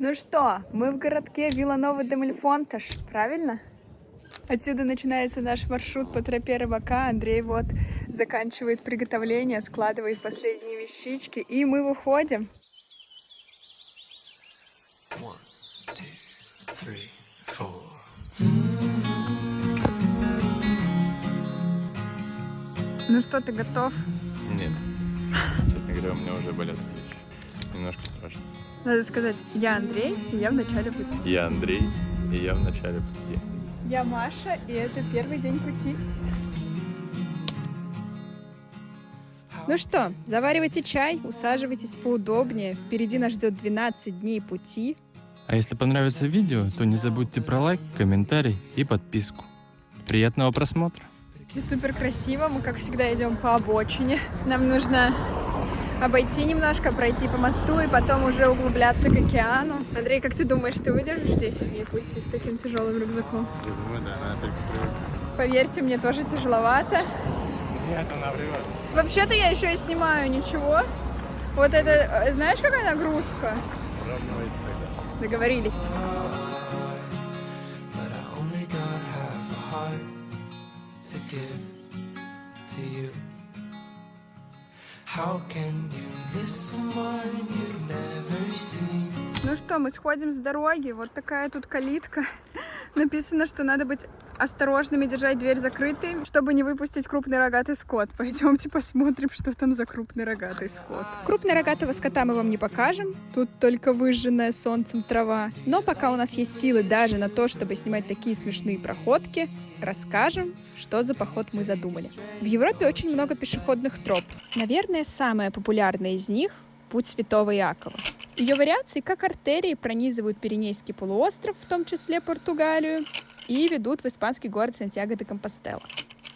Ну что, мы в городке Виланова-де-Мольфонташ, правильно? Отсюда начинается наш маршрут по тропе рыбака. Андрей вот заканчивает приготовление, складывает последние вещички, и мы выходим. One, two, three, four. Ну что, ты готов? Нет. Честно говоря, у меня уже болят плечи. Немножко страшно. Надо сказать, я Андрей, и я в начале пути. Я Андрей, и я в начале пути. Я Маша, и это первый день пути. Ну что, заваривайте чай, усаживайтесь поудобнее. Впереди нас ждет 12 дней пути. А если понравится видео, то не забудьте про лайк, комментарий и подписку. Приятного просмотра! И супер красиво, мы как всегда идем по обочине. Нам нужно обойти немножко, пройти по мосту и потом уже углубляться к океану. Андрей, как ты думаешь, ты выдержишь 10 дней пути с таким тяжелым рюкзаком? Я думаю, да, надо только привыкнуть. Поверьте, мне тоже тяжеловато. Нет, она врет. Вообще-то я еще и снимаю, ничего. Вот это, знаешь, какая нагрузка? Равнивается тогда. Договорились. Ну что, мы сходим с дороги. Вот такая тут калитка. Написано, что надо быть осторожными, держать дверь закрытой, чтобы не выпустить крупный рогатый скот. Пойдемте посмотрим, что там за крупный рогатый скот. Крупный рогатого скота мы вам не покажем. Тут только выжженная солнцем трава. Но пока у нас есть силы даже на то, чтобы снимать такие смешные проходки, расскажем, что за поход мы задумали. В Европе очень много пешеходных троп. Наверное, самая популярная из них — Путь Святого Иакова. Ее вариации, как артерии, пронизывают Пиренейский полуостров, в том числе Португалию, и ведут в испанский город Сантьяго-де-Компостела.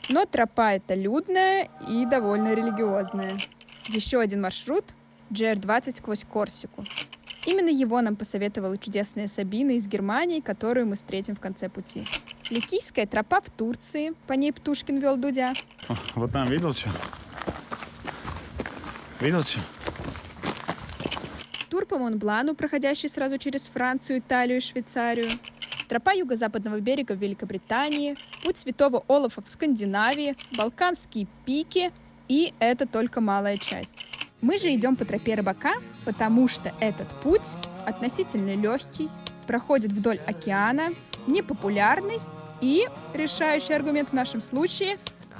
Но тропа эта людная и довольно религиозная. Еще один маршрут — GR20 сквозь Корсику. Именно его нам посоветовала чудесная Сабина из Германии, которую мы встретим в конце пути. Ликийская тропа в Турции, по ней Птушкин вел Дудя. Вот там видел что? Видел что? Тур по Монблану, проходящий сразу через Францию, Италию и Швейцарию. Тропа юго-западного берега в Великобритании, путь Святого Олафа в Скандинавии, Балканские пики, и это только малая часть. Мы же идем по тропе рыбака, потому что этот путь относительно легкий, проходит вдоль океана, непопулярный и, решающий аргумент в нашем случае,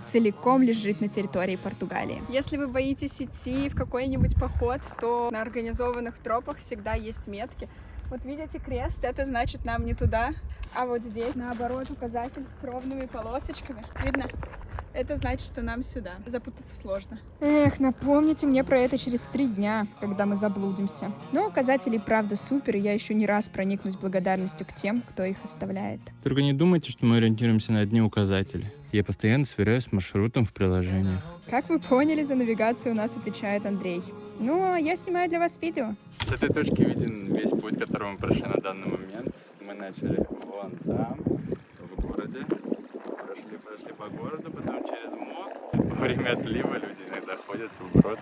целиком лежит на территории Португалии. Если вы боитесь идти в какой-нибудь поход, то на организованных тропах всегда есть метки. Вот видите крест, это значит нам не туда, а вот здесь наоборот указатель с ровными полосочками. Видно? Это значит, что нам сюда. Запутаться сложно. Эх, напомните мне про это через 3 дня, когда мы заблудимся. Но указатели правда супер, и я еще не раз проникнусь благодарностью к тем, кто их оставляет. Только не думайте, что мы ориентируемся на одни указатели. Я постоянно сверяюсь с маршрутом в приложениях. Как вы поняли, за навигацию у нас отвечает Андрей. Ну, а я снимаю для вас видео. С этой точки виден весь путь, который мы прошли на данный момент. Мы начали вон там, в городе. Прошли по городу, потом через мост. Во время отлива люди иногда ходят вброд.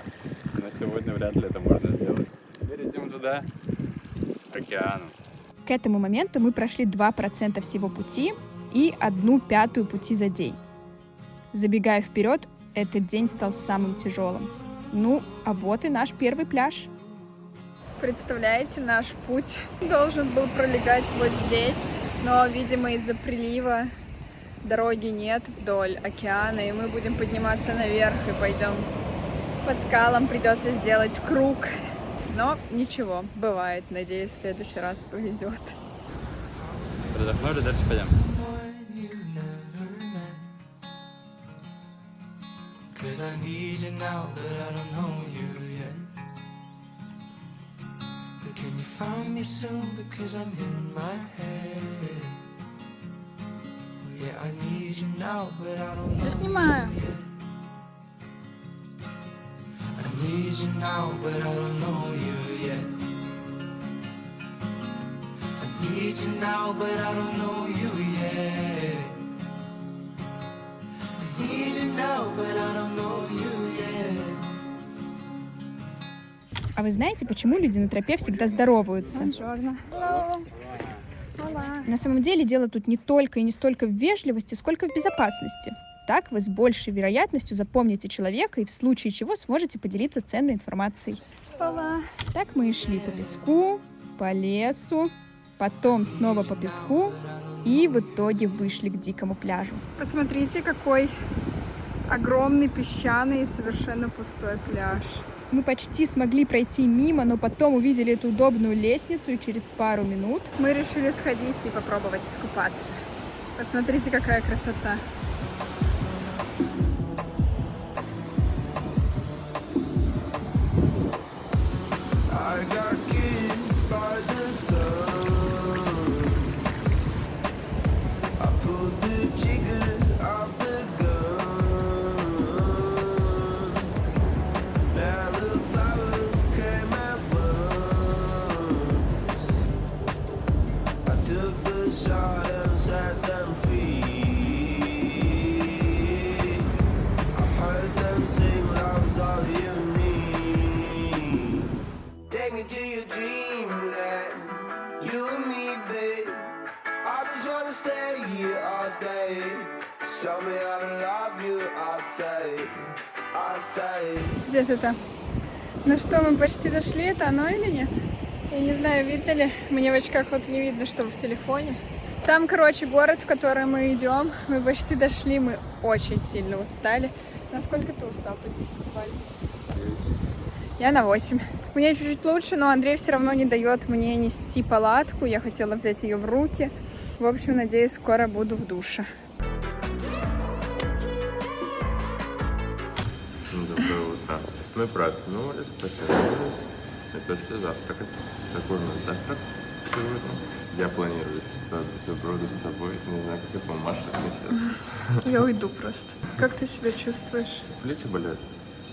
Но сегодня вряд ли это можно сделать. Теперь идем туда, к океану. К этому моменту мы прошли 2% всего пути и 1/5 пути за день. Забегая вперед, этот день стал самым тяжелым. Ну, а вот и наш первый пляж. Представляете, наш путь должен был пролегать вот здесь, но, видимо, из-за прилива дороги нет вдоль океана, и мы будем подниматься наверх и пойдем по скалам, придется сделать круг. Но ничего, бывает. Надеюсь, в следующий раз повезет. Продохнули, дальше пойдем. Cause I need you now, but I don't know you yet. But can you find me soon, because I'm in my head. Yeah, I need you now, but I don't know Я снимаю. you yet. I need you now, but I don't know you yet. I need you now, but I don't know you yet. I need you now, but I don't know you yet. А вы знаете, почему люди на тропе всегда здороваются? На самом деле дело тут не только и не столько в вежливости, сколько в безопасности. Так вы с большей вероятностью запомните человека и в случае чего сможете поделиться ценной информацией. Так мы и шли по песку, по лесу, потом снова по песку и в итоге вышли к дикому пляжу. Посмотрите, какой огромный песчаный и совершенно пустой пляж. Мы почти смогли пройти мимо, но потом увидели эту удобную лестницу, и через пару минут мы решили сходить и попробовать искупаться. Посмотрите, какая красота. I got kissed by the sun. I pulled the trigger of the gun. Now the flowers came and buzzed. I took the shot and set them free. I heard them sing, love's all you need. Take me to your dreamland, you and me, babe. I just wanna stay here all day. Show me how to love you, I say. Где ты там? Ну что, мы почти дошли, это оно или нет? Я не знаю, видно ли. Мне в очках вот не видно, что в телефоне. Там, короче, город, в который мы идем. Мы почти дошли, мы очень сильно устали. Насколько ты устал по 10 баллов? 9. Я на 8. Мне чуть-чуть лучше, но Андрей все равно не дает мне нести палатку. Я хотела взять ее в руки. В общем, надеюсь, скоро буду в душе. Доброе утро. Мы проснулись, потянулись и пошли завтракать. Такой у нас завтрак сегодня. Я планирую бутерброды с собой. Не знаю, как это Маша сейчас. Я уйду просто. Как ты себя чувствуешь? Плечи болят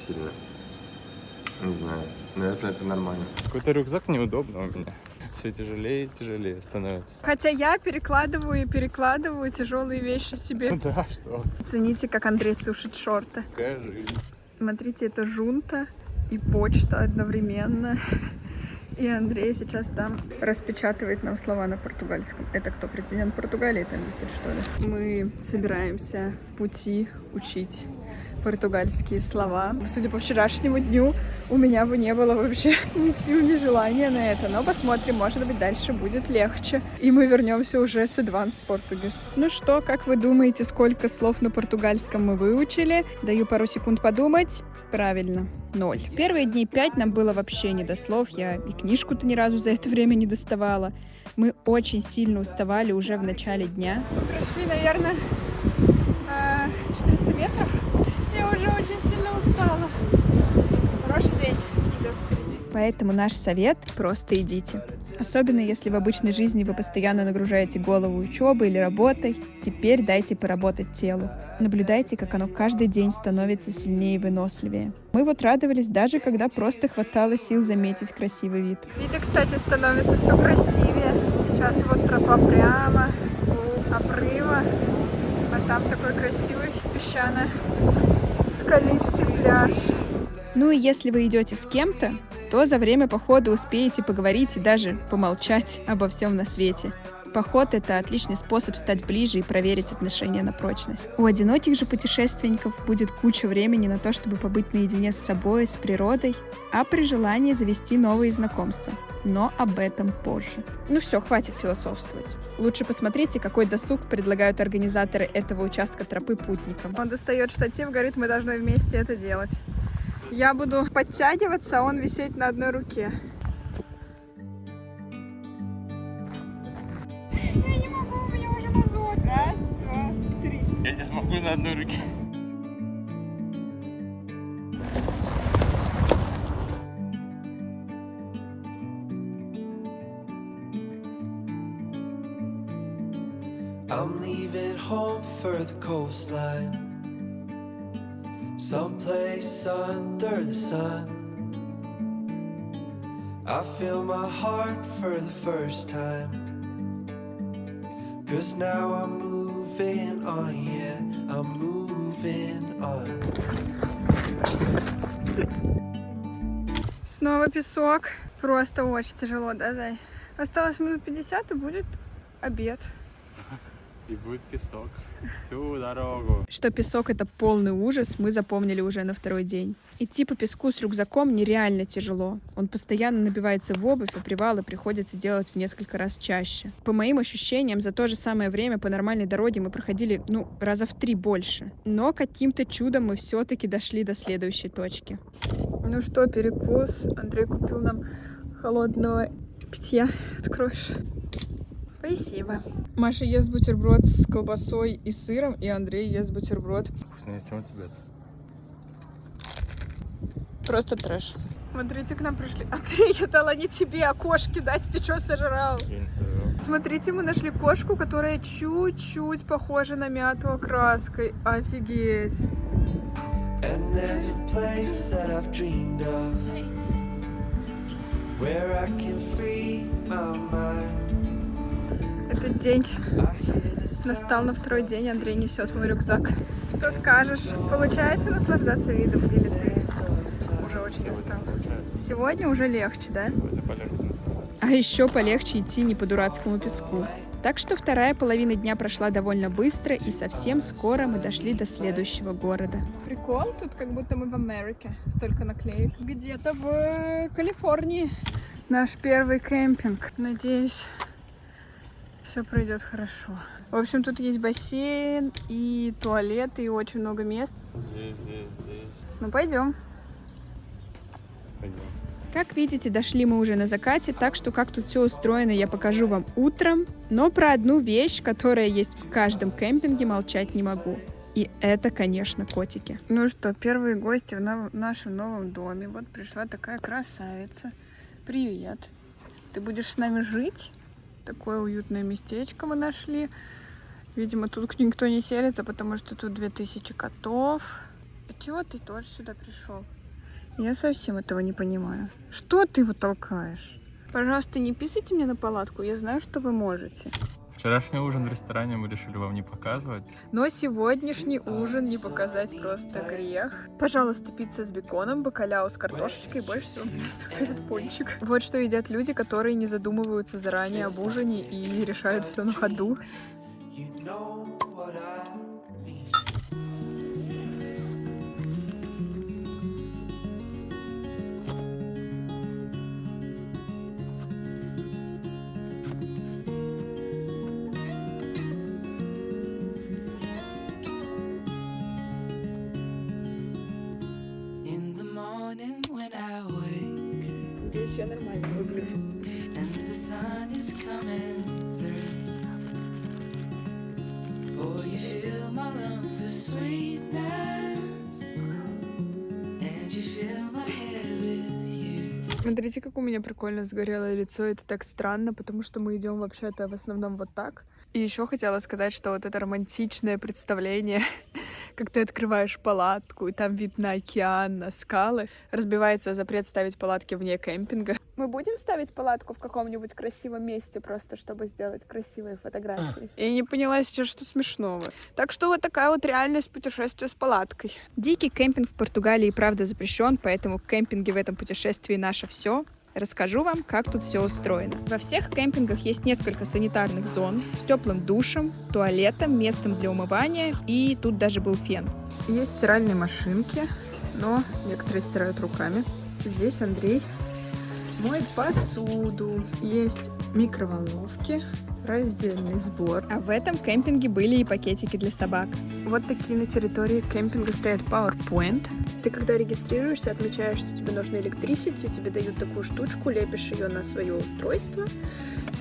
сильно. Не знаю. Наверное, это нормально. Какой-то рюкзак неудобно у меня. Все тяжелее и тяжелее становится. Хотя я перекладываю и перекладываю тяжелые вещи себе. Ну да, что? Цените, как Андрей сушит шорты. Какая жизнь. Смотрите, это жунта и почта одновременно. И Андрей сейчас там распечатывает нам слова на португальском. Это кто, президент Португалии там висит, что ли? Мы собираемся в пути учить португальские слова. Судя по вчерашнему дню, у меня бы не было вообще ни сил, ни желания на это. Но посмотрим, может быть, дальше будет легче. И мы вернемся уже с Advanced Portuguese. Ну что, как вы думаете, сколько слов на португальском мы выучили? Даю пару секунд подумать. Правильно, 0. Первые дней 5 нам было вообще не до слов. Я и книжку-то ни разу за это время не доставала. Мы очень сильно уставали уже в начале дня. Мы прошли, наверное, 400 метров. Я уже очень сильно устала. Хороший день идет впереди. Поэтому наш совет – просто идите. Особенно если в обычной жизни вы постоянно нагружаете голову учебой или работой. Теперь дайте поработать телу. Наблюдайте, как оно каждый день становится сильнее и выносливее. Мы вот радовались даже, когда просто хватало сил заметить красивый вид. Виды, кстати, становятся все красивее. Сейчас вот тропа прямо у обрыва. А там такой красивый песчано-скалистый пляж. Ну и если вы идете с кем-то, то за время похода успеете поговорить и даже помолчать обо всем на свете. Поход — это отличный способ стать ближе и проверить отношения на прочность. У одиноких же путешественников будет куча времени на то, чтобы побыть наедине с собой, с природой, а при желании завести новые знакомства. Но об этом позже. Ну все, хватит философствовать. Лучше посмотрите, какой досуг предлагают организаторы этого участка тропы путникам. Он достает штатив, говорит, мы должны вместе это делать. Я буду подтягиваться, а он висеть на одной руке. Я не могу, у меня уже мозоль. Раз, два, три. Я не смогу на одной руке. I'm leaving home for the coastline, someplace under the sun. I feel my heart for the first time, 'cause now I'm moving on, yeah, I'm moving on. Снова песок. Просто очень тяжело, да, Зай? Осталось минут 50 и будет обед. И будет песок всю дорогу. Что песок — это полный ужас, мы запомнили уже на второй день. Идти по песку с рюкзаком нереально тяжело. Он постоянно набивается в обувь, а привалы приходится делать в несколько раз чаще. По моим ощущениям, за то же самое время по нормальной дороге мы проходили, раза в 3 больше. Но каким-то чудом мы все-таки дошли до следующей точки. Ну что, перекус. Андрей купил нам холодного питья. Откроешь? Спасибо. Маша ест бутерброд с колбасой и сыром, и Андрей ест бутерброд. Вкуснее, чем у тебя-то? Просто трэш. Смотрите, к нам пришли. Андрей, я дала не тебе, а кошке дать. Ты что сожрал? Смотрите, мы нашли кошку, которая чуть-чуть похожа на мяту окраской. Офигеть. And there's a place that I've dreamed of where I can free my mind. Этот день настал на второй день. Андрей несет мой рюкзак. Что скажешь? Получается наслаждаться видом или ты уже очень устал? Сегодня уже легче, да? Это полегче на самом деле. А еще полегче идти не по дурацкому песку. Так что вторая половина дня прошла довольно быстро, и совсем скоро мы дошли до следующего города. Прикол, тут как будто мы в Америке. Столько наклеек. Где-то в Калифорнии. Наш первый кемпинг. Надеюсь, все пройдет хорошо. В общем, тут есть бассейн и туалеты, и очень много мест. Здесь. Ну, пойдем. Пойдем. Как видите, дошли мы уже на закате, так что как тут все устроено, я покажу вам утром. Но про одну вещь, которая есть в каждом кемпинге, молчать не могу. И это, конечно, котики. Ну что, первые гости в нашем новом доме. Вот пришла такая красавица. Привет. Ты будешь с нами жить? Такое уютное местечко мы нашли. Видимо, тут никто не селится, потому что тут 2000 котов. А чего ты тоже сюда пришел? Я совсем этого не понимаю. Что ты его толкаешь? Пожалуйста, не писайте мне на палатку, я знаю, что вы можете. Вчерашний ужин в ресторане мы решили вам не показывать. Но сегодняшний ужин не показать просто грех. Пожалуйста, пицца с беконом, бакаляу с картошечкой, больше всего мне нравится вот этот пончик. Вот что едят люди, которые не задумываются заранее об ужине и решают все на ходу. You know what I mean. In the morning when I wake Здесь я нормально выгляжу. and the sun is coming through. Oh, you fill my lungs with sweetness, and you fill my head with you. Смотрите, как у меня прикольно сгорелое лицо. Это так странно, потому что мы идем вообще-то в основном вот так. И еще хотела сказать, что вот это романтичное представление, как ты открываешь палатку, и там вид на океан, на скалы, разбивается запрет ставить палатки вне кемпинга. Мы будем ставить палатку в каком-нибудь красивом месте, просто чтобы сделать красивые фотографии. Я не поняла сейчас, что смешного. Так что вот такая вот реальность путешествия с палаткой. Дикий кемпинг в Португалии правда запрещен, поэтому кемпинги в этом путешествии наше все. Расскажу вам, как тут все устроено. Во всех кемпингах есть несколько санитарных зон с теплым душем, туалетом, местом для умывания, и тут даже был фен. Есть стиральные машинки, но некоторые стирают руками. Здесь Андрей моет посуду. Есть микроволновки, раздельный сбор. А в этом кемпинге были и пакетики для собак. Вот такие на территории кемпинга стоят PowerPoint. Ты когда регистрируешься, отмечаешь, что тебе нужно электричество, тебе дают такую штучку, лепишь ее на свое устройство,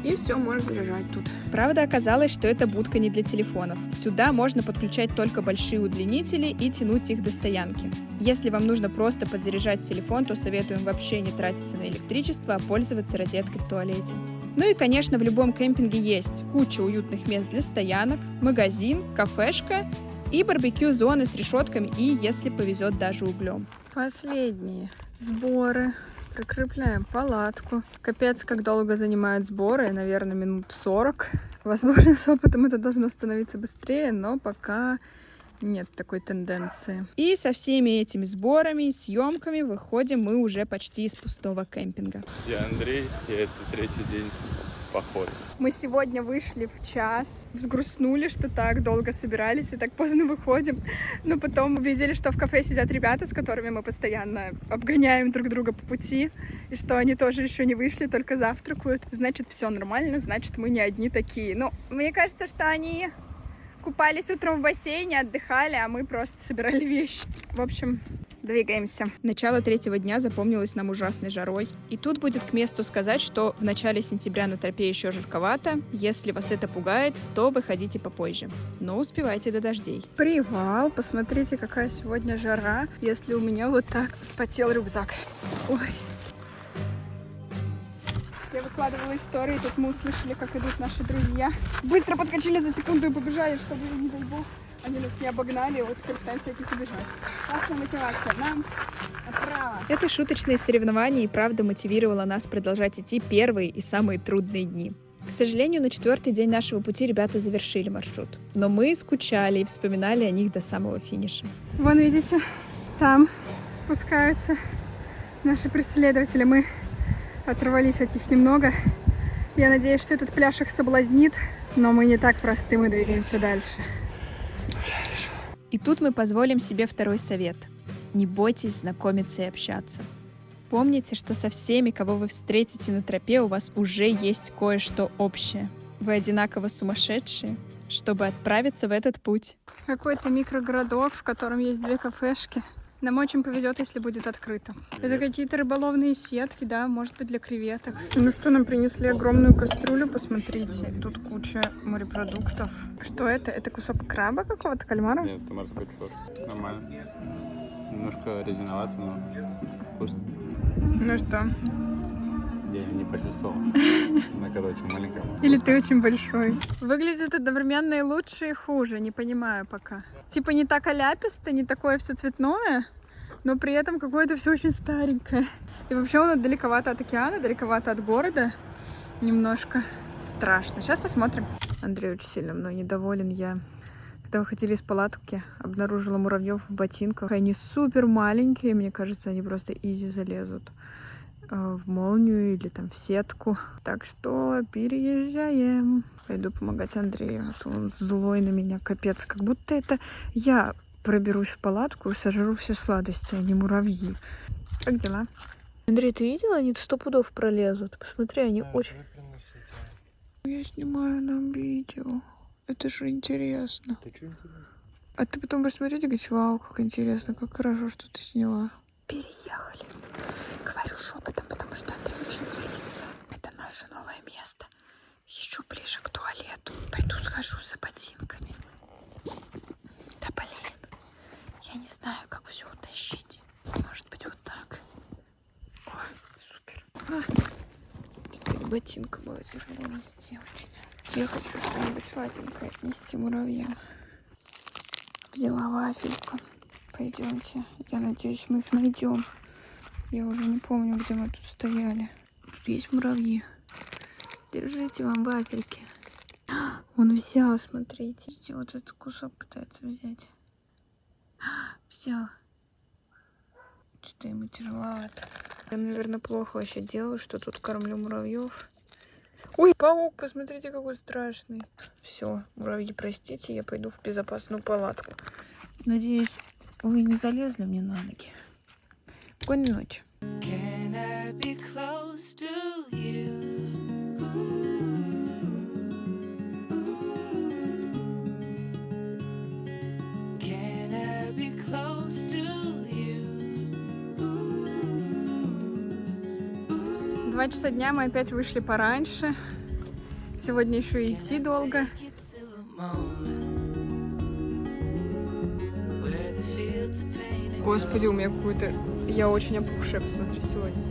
и все, можешь заряжать тут. Правда, оказалось, что это будка не для телефонов. Сюда можно подключать только большие удлинители и тянуть их до стоянки. Если вам нужно просто подзаряжать телефон, то советуем вообще не тратиться на электричество, а пользоваться розеткой в туалете. Ну и, конечно, в любом кемпинге есть куча уютных мест для стоянок, магазин, кафешка и барбекю-зоны с решетками и, если повезет, даже углем. Последние сборы. Прикрепляем палатку. Капец, как долго занимают сборы, наверное, минут 40. Возможно, с опытом это должно становиться быстрее, но пока нет такой тенденции. И со всеми этими сборами и съемками выходим мы уже почти из пустого кемпинга. Я Андрей, и это 3-й день похода. Мы сегодня вышли в час, взгрустнули, что так долго собирались и так поздно выходим, но потом увидели, что в кафе сидят ребята, с которыми мы постоянно обгоняем друг друга по пути, и что они тоже еще не вышли, только завтракают. Значит, все нормально, значит, мы не одни такие. Но мне кажется, что они купались утром в бассейне, отдыхали, а мы просто собирали вещи. В общем, двигаемся. Начало 3-го дня запомнилось нам ужасной жарой. И тут будет к месту сказать, что в начале сентября на тропе еще жарковато. Если вас это пугает, то выходите попозже. Но успевайте до дождей. Привал. Посмотрите, какая сегодня жара. Если у меня вот так вспотел рюкзак. Ой. Я выкладывала истории, тут мы услышали, как идут наши друзья. Быстро подскочили за секунду и побежали, чтобы, не дай бог, они нас не обогнали, и вот теперь пытаемся от них убежать. Классная мотивация. Нам направо. Это шуточные соревнования и правда мотивировало нас продолжать идти первые и самые трудные дни. К сожалению, на 4-й день нашего пути ребята завершили маршрут. Но мы скучали и вспоминали о них до самого финиша. Вон, видите, там спускаются наши преследователи. Мы оторвались от них немного. Я надеюсь, что этот пляж их соблазнит, но мы не так просты, мы двигаемся дальше. И тут мы позволим себе второй совет. Не бойтесь знакомиться и общаться. Помните, что со всеми, кого вы встретите на тропе, у вас уже есть кое-что общее. Вы одинаково сумасшедшие, чтобы отправиться в этот путь. Какой-то микрогородок, в котором есть 2 кафешки. Нам очень повезет, если будет открыто. Это какие-то рыболовные сетки, да, может быть, для креветок. Ну что, нам принесли огромную кастрюлю, посмотрите. Тут куча морепродуктов. Что это? Это кусок краба какого-то, кальмара? Нет, это морской черт. Нормально. Немножко резиновато, но вкусно. Ну что? Я не почувствовал. Она, короче, маленькая. Или ты очень большой. Выглядит одновременно и лучше, и хуже. Не понимаю пока. Типа не так аляписто, не такое все цветное, но при этом какое-то все очень старенькое. И вообще он далековато от океана, далековато от города. Немножко страшно. Сейчас посмотрим. Андрей очень сильно мной недоволен. Я, когда выходили из палатки, обнаружила муравьев в ботинках. Они супер маленькие. Мне кажется, они просто изи залезут в молнию или там в сетку. Так что переезжаем. Пойду помогать Андрею, а то он злой на меня, капец. Как будто это я проберусь в палатку и сожру все сладости, а не муравьи. Как дела? Андрей, ты видела? Они 100 пудов пролезут. Посмотри, они очень... Я снимаю нам видео. Это же интересно. А ты потом будешь смотреть и говорить: вау, как интересно, как хорошо, что ты сняла. Переехали. Говорю шепотом, потому что Андрей очень злится. Это наше новое место. Еще ближе к туалету. Пойду схожу за ботинками. Да блин. Я не знаю, как все утащить. Может быть, вот так. О, супер. 4 ботинка было тяжело нести очень. Я хочу что-нибудь сладенькое отнести муравьям. Взяла вафельку. Пойдемте. Я надеюсь, мы их найдем. Я уже не помню, где мы тут стояли. Тут есть муравьи. Держите вам вафельки. Он взял, смотрите. Вот этот кусок пытается взять. Взял. Что-то ему тяжеловато. Я, наверное, плохо вообще делаю, что тут кормлю муравьев. Ой, паук, посмотрите, какой страшный. Все, муравьи, простите, я пойду в безопасную палатку. Надеюсь, вы не залезли мне на ноги. Спокойной ночи. Can I be close to you? Can I be close to you? 2 часа дня, мы опять вышли пораньше. Сегодня еще и идти долго. Господи, у меня какой-то... Я очень опухшая, посмотри, сегодня.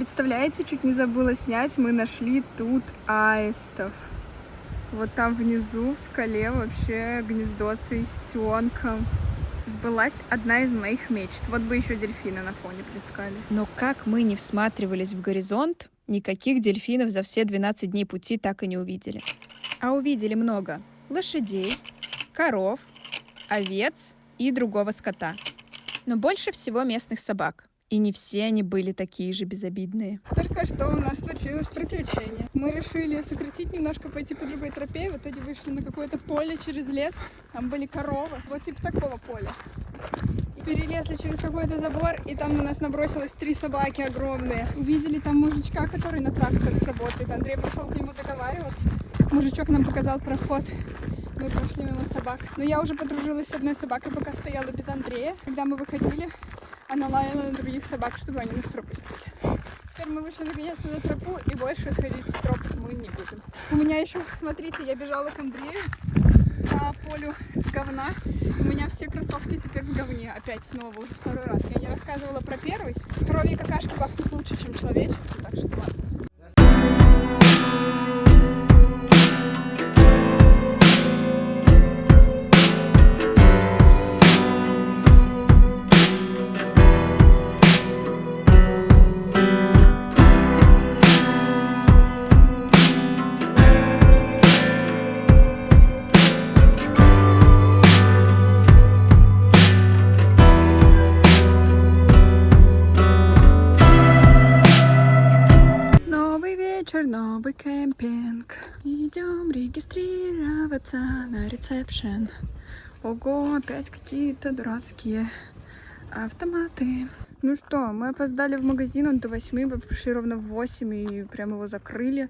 Представляете, чуть не забыла снять, мы нашли тут аистов. Вот там внизу, в скале, вообще гнездо с аистенком. Сбылась одна из моих мечт. Вот бы еще дельфины на фоне плескались. Но как мы не всматривались в горизонт, никаких дельфинов за все 12 дней пути так и не увидели. А увидели много лошадей, коров, овец и другого скота. Но больше всего местных собак. И не все они были такие же безобидные. Только что у нас случилось приключение. Мы решили сократить немножко, пойти по другой тропе. В итоге вышли на какое-то поле через лес. Там были коровы. Вот типа такого поля. Перелезли через какой-то забор, и там на нас набросилось 3 собаки огромные. Увидели там мужичка, который на тракторе работает. Андрей пошел к нему договариваться. Мужичок нам показал проход. Мы прошли мимо собак. Но я уже подружилась с одной собакой, пока стояла без Андрея. Когда мы выходили, она лаяла на других собак, чтобы они нас пропустили. Теперь мы вышли наконец-то на тропу, и больше сходить с троп мы не будем. У меня еще, смотрите, я бежала к Андрею по полю говна. У меня все кроссовки теперь в говне. Опять снова, уже второй раз. Я не рассказывала про первый. Коровьи какашки пахнут лучше, чем человеческие, так что ладно. Новый кемпинг. Идем регистрироваться на ресепшн. Ого, опять какие-то дурацкие автоматы. Ну что, мы опоздали в магазин, он до 8, мы пришли ровно в 8 и прям его закрыли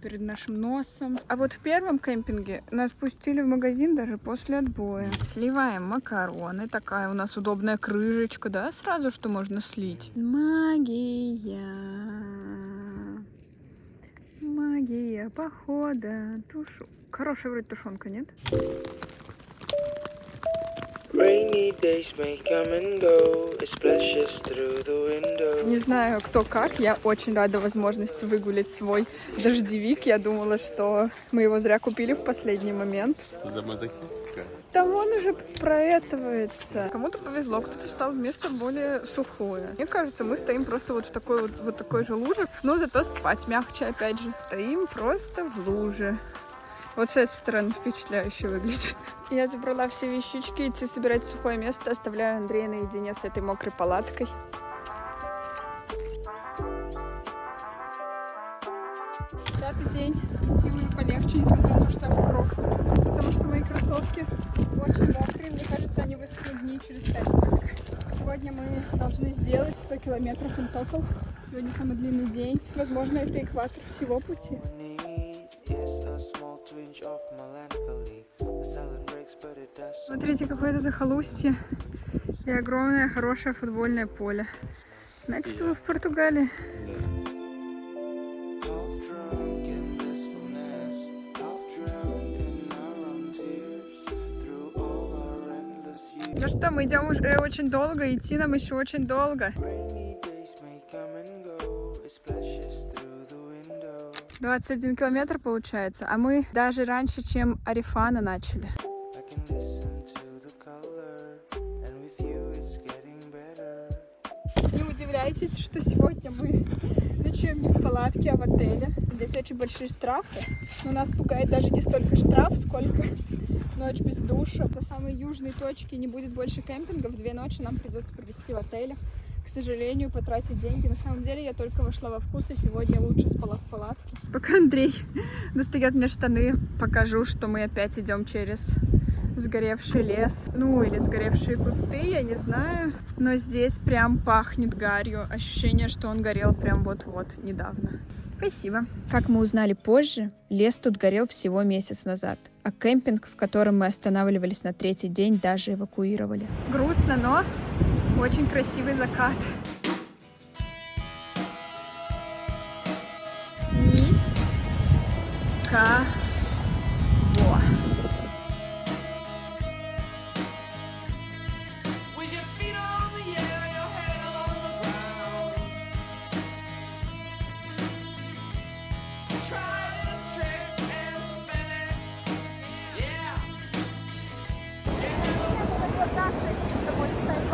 перед нашим носом. А вот в первом кемпинге нас пустили в магазин даже после отбоя. Сливаем макароны. Такая у нас удобная крышечка, да, сразу что можно слить. Магия. Магия похода. Хорошая вроде тушенка, нет? Не знаю, кто как. Я очень рада возможности выгулять свой дождевик. Я думала, что мы его зря купили в последний момент. Это мазохистка. Там он уже проэтывается. Кому-то повезло, кто-то стал в место более сухое. Мне кажется, мы стоим просто вот в такой вот такой же луже, но зато спать мягче, опять же. Стоим просто в луже. Вот с этой стороны впечатляюще выглядит. Я забрала все вещички, идти собирать сухое место. Оставляю Андрея наедине с этой мокрой палаткой. Пятый день. Идти уже полегче, несмотря на то, что я в кроксах. Потому что мои кроссовки очень мокрые. Мне кажется, они высохнут дней через 5 только. Сегодня мы должны сделать 100 километров in total. Сегодня самый длинный день. Возможно, это экватор всего пути. Смотрите, какое-то захолустье и огромное хорошее футбольное поле. Значит, мы в Португалии. Ну что, мы идем уже очень долго, идти нам еще очень долго. 21 километр получается, а мы даже раньше, чем Арифана начали. Не удивляйтесь, что сегодня мы ночуем не в палатке, а в отеле. Здесь очень большие штрафы, но нас пугает даже не столько штраф, сколько ночь без душа. До самой южной точки не будет больше кемпингов, 2 ночи нам придется провести в отеле. К сожалению, потратить деньги. На самом деле, я только вошла во вкус, и сегодня лучше спала в палатке. Пока Андрей достает мне штаны, покажу, что мы опять идем через сгоревший лес. Ну, или сгоревшие кусты, я не знаю. Но здесь прям пахнет гарью. Ощущение, что он горел прям вот-вот недавно. Спасибо. Как мы узнали позже, лес тут горел всего месяц назад, а кемпинг, в котором мы останавливались на 3-й день, даже эвакуировали. Грустно, но очень красивый закат. Никого.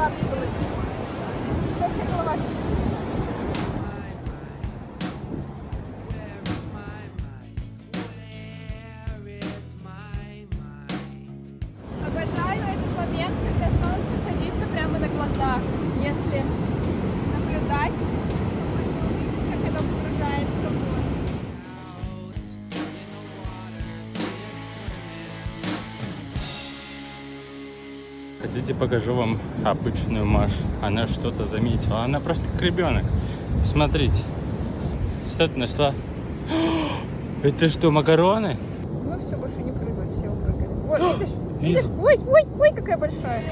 таймлапс было снимать. У тебя все голова красивая. Обожаю этот момент, когда солнце садится прямо на глазах. Если наблюдать, увидеть, как оно погружается в воду. Хотите, покажу вам обычную Машу. Она что-то заметила. Она просто как ребенок. Смотрите. Что ты нашла? Это что, макароны? Ну все, больше не прыгают, все упрыгали. Вот, видишь? Видишь? Ой, ой, ой, какая большая.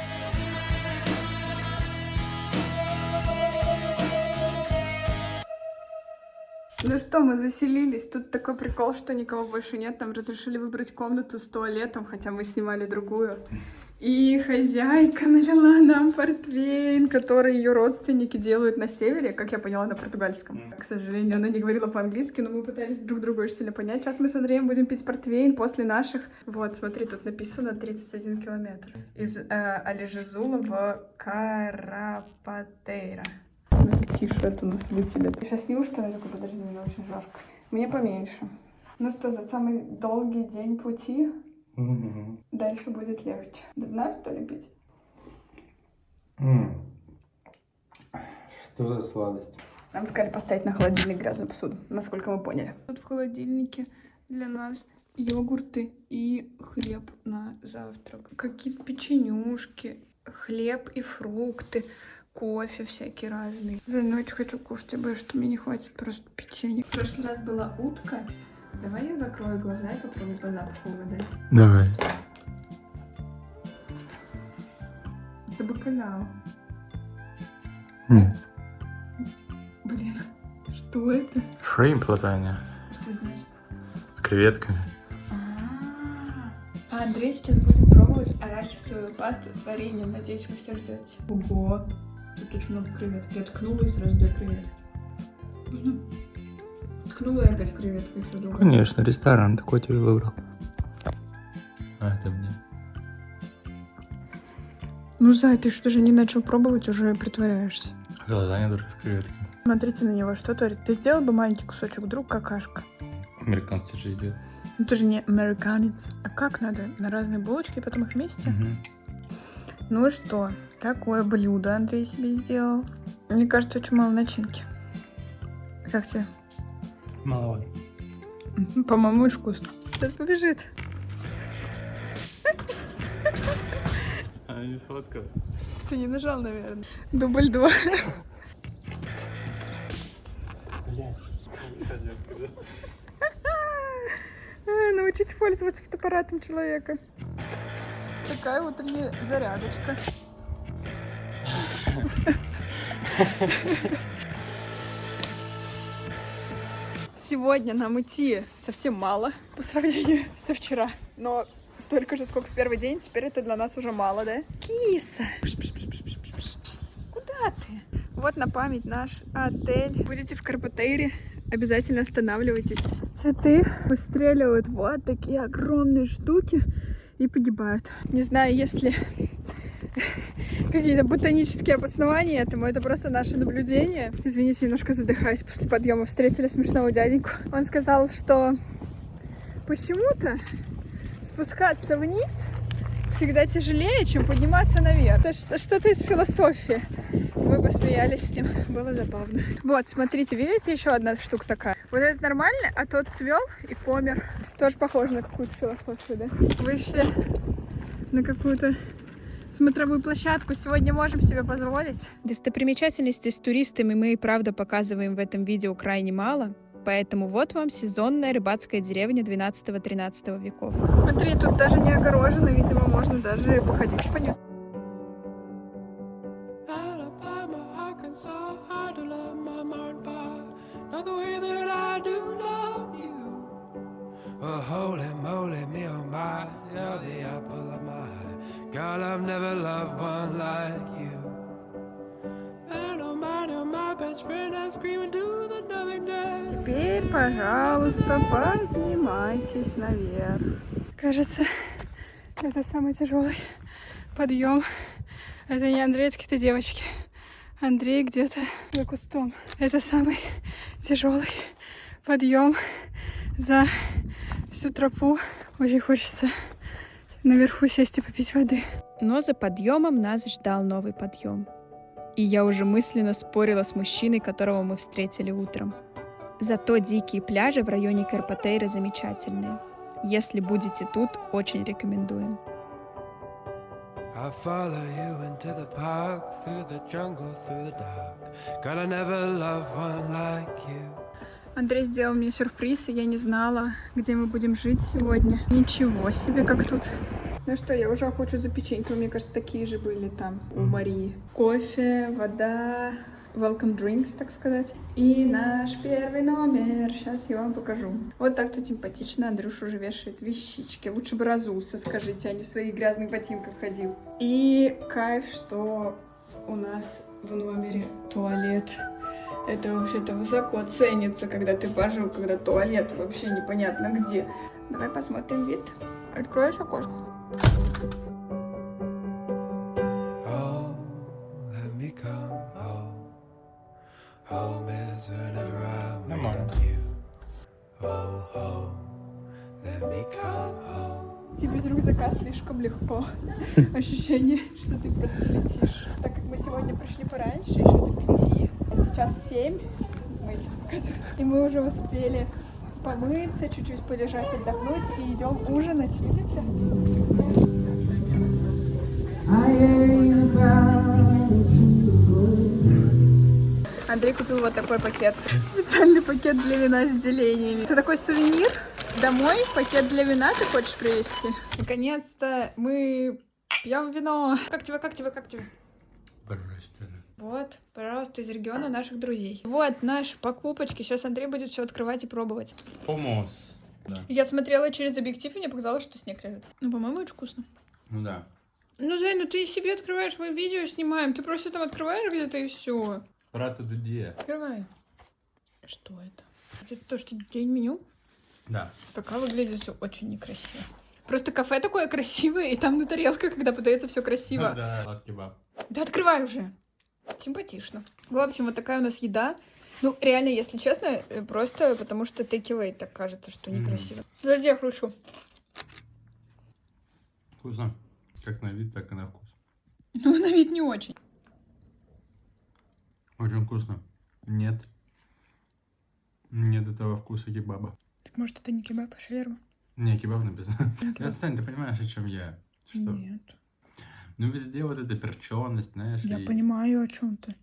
Ну что, мы заселились. Тут такой прикол, что никого больше нет. Нам разрешили выбрать комнату с туалетом, хотя мы снимали другую. И хозяйка налила нам портвейн, который ее родственники делают на севере, как я поняла, на португальском. К сожалению, она не говорила по-английски, но мы пытались друг друга очень сильно понять. Сейчас мы с Андреем будем пить портвейн после наших. Вот, смотри, тут написано 31 километр. Из Алежезула в Карапатейра. Тише, это у нас выселят. Я сейчас сниму, что я такой, подожди, мне очень жарко. Мне поменьше. Ну что, за самый долгий день пути дальше будет легче. До дна, что ли, пить? Что за сладость? Нам сказали поставить на холодильник грязную посуду, насколько мы поняли. Тут в холодильнике для нас йогурты и хлеб на завтрак. Какие-то печенюшки, хлеб и фрукты, кофе всякие разные. За ночь хочу кушать, я боюсь, что мне не хватит просто печенья. В прошлый раз была утка. Давай я закрою глаза и попробую по запаху угадать. Давай. Это бакалео. Нет. Блин, что это? Шримп лазанья. Что значит? С креветками. А Андрей сейчас будет пробовать арахисовую пасту с вареньем. Надеюсь, вы все ждете. Ого! Тут очень много креветок. Я ткнула и сразу 2 креветки. Ткнула и опять креветка еще другая. Конечно, ресторан такой тебе выбрал. А это мне. Ну, Зай, ты что же не начал пробовать, уже притворяешься. Лазанья только с креветками. Смотрите на него, что творит. Ты сделал бы маленький кусочек, вдруг какашка. Американцы же едят. Ну ты же не американец. А как надо? На разные булочки и потом их вместе? Ну и что? Такое блюдо Андрей себе сделал. Мне кажется, очень мало начинки. Как тебе? Маловато. По-моему, очень вкусно. Сейчас побежит. Она не сфоткала. Ты не нажал, наверное. Дубль 2. Научить пользоваться фотоаппаратом человека. Такая вот мне зарядочка. Сегодня нам идти совсем мало по сравнению со вчера. Но столько же, сколько в первый день, теперь это для нас уже мало, да? Киса! Куда ты? Вот на память наш отель. Будете в Карпатейре, обязательно останавливайтесь. Цветы выстреливают вот такие огромные штуки и погибают. Не знаю, если какие-то ботанические обоснования этому, это просто наше наблюдение. Извините, немножко задыхаюсь после подъема. Встретили смешного дяденьку. Он сказал, что почему-то спускаться вниз всегда тяжелее, чем подниматься наверх. Это что-то из философии. Мы посмеялись с ним, было забавно. Вот, смотрите, видите, еще одна штука такая. Вот этот нормальный, а тот свел и помер. Тоже похоже на какую-то философию, да? Вышли на какую-то смотровую площадку. Сегодня можем себе позволить. Достопримечательностей с туристами мы и правда показываем в этом видео крайне мало, поэтому вот вам сезонная рыбацкая деревня 12-13 веков. Смотри, тут даже не огорожено, видимо, можно даже походить по нему. Holy moly, me oh my, you're the apple of my eye. Girl, I've never loved one like you. And oh my best friend, I scream into the nothingness. Теперь, пожалуйста, поднимайтесь наверх. Кажется, это самый тяжелый подъем. Это не Андрей, это какие-то девочки. Андрей где-то за кустом. Это самый тяжелый подъем за всю тропу. Очень хочется наверху сесть и попить воды. Но за подъемом нас ждал новый подъем. И я уже мысленно спорила с мужчиной, которого мы встретили утром. Зато дикие пляжи в районе Карпатейры замечательные. Если будете тут, очень рекомендуем. I'll follow you into the park, through the jungle, through the dark. God, I never loved one like you. Андрей сделал мне сюрприз, и я не знала, где мы будем жить сегодня. Ничего себе, как тут. Ну что, я уже охочу за печеньками. Мне кажется, такие же были там у Марии. Кофе, вода, welcome drinks, так сказать. И наш первый номер. Сейчас я вам покажу. Вот так тут симпатично. Андрюш уже вешает вещички. Лучше бы разулся, скажите, а не в своих грязных ботинках ходил. И кайф, что у нас в номере туалет. Это вообще-то высоко ценится, когда ты пожил, когда туалет вообще непонятно где. Давай посмотрим вид. Откроешь окошко? Oh, let me come home. Home is whenever I'm with you. Oh, home, let me come home. Тебе без рюкзака слишком легко. Ощущение, что ты просто летишь. Так как мы сегодня пришли пораньше, еще до 5, а сейчас 7, мои часы показывают, и мы уже успели помыться, чуть-чуть полежать, отдохнуть, и идем ужинать, видите? Андрей купил вот такой пакет. Специальный пакет для вина с делениями. Это такой сувенир. Домой пакет для вина ты хочешь привезти? Наконец-то мы пьем вино. Как тебе? Божественно. Вот, пожалуйста, из региона наших друзей. Вот наши покупочки. Сейчас Андрей будет все открывать и пробовать. Хумус. Да. Я смотрела через объектив, и мне показалось, что снег лежит. Ну, по-моему, очень вкусно. Ну да. Ну, Зай, ну ты себе открываешь, мы видео снимаем. Ты просто там открываешь где-то и все. Брата Дуде. Открывай. Что это? Это то, что день меню? Да. Пока выглядит все очень некрасиво. Просто кафе такое красивое, и там на тарелках, когда подается все красиво. Ну да, сладкий-баб. Да открывай уже. Симпатично. В общем, вот такая у нас еда. Ну, реально, если честно, просто потому что take-away так кажется, что некрасиво. Подожди, я хрушу. Вкусно. Как на вид, так и на вкус. Ну, на вид не очень. Очень вкусно. Нет. Нет этого вкуса кебаба. Так может это не кебаб, а шаверма? Не, кебаб написано. Отстань, ты понимаешь, о чем я? Что? Нет. Ну, везде вот эта перченость, знаешь. Я и... понимаю, о чем ты.